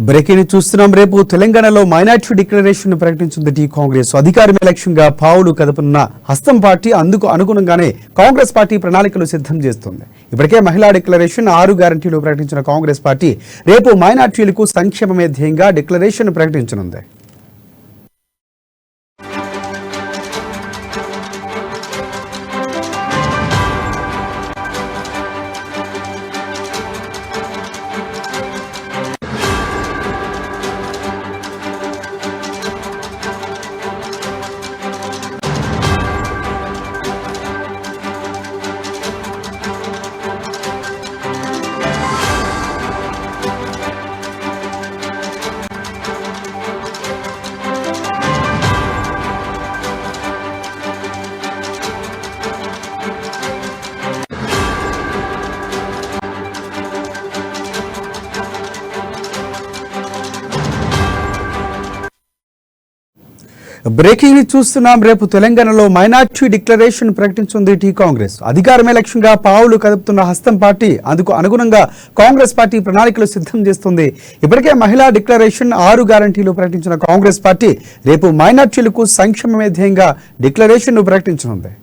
Breaking చూస్తున్నాం. రేపు తెలంగాణలో మైనార్టీ డిక్లరేషన్ ప్రకటించింది టీ కాంగ్రెస్. అధికారమే లక్ష్యంగా పావులు కదపనున్న హస్తం పార్టీ అందుకు అనుగుణంగానే కాంగ్రెస్ పార్టీ ప్రణాళికలు సిద్ధం చేస్తుంది. ఇప్పటికే మహిళా డిక్లరేషన్ 6 గ్యారంటీలు ప్రకటించిన కాంగ్రెస్ పార్టీ రేపు మైనార్టీలకు సంక్షేమమే ధ్యేయంగా డిక్లరేషన్ ప్రకటించనుంది. బ్రేకింగ్ చూస్తున్నాం. రేపు తెలంగాణలో మైనార్టీ డిక్లరేషన్ ప్రకటించింది టీ కాంగ్రెస్. అధికారమే లక్ష్యంగా పావులు కదుపుతున్న హస్తం పార్టీ అందుకు అనుగుణంగా కాంగ్రెస్ పార్టీ ప్రణాళికలు సిద్ధం చేస్తుంది. ఇప్పటికే మహిళా డిక్లరేషన్ 6 గ్యారంటీలు ప్రకటించిన కాంగ్రెస్ పార్టీ రేపు మైనార్టీలకు సంక్షేమమే ధ్యేయంగా డిక్లరేషన్ ప్రకటించనుంది.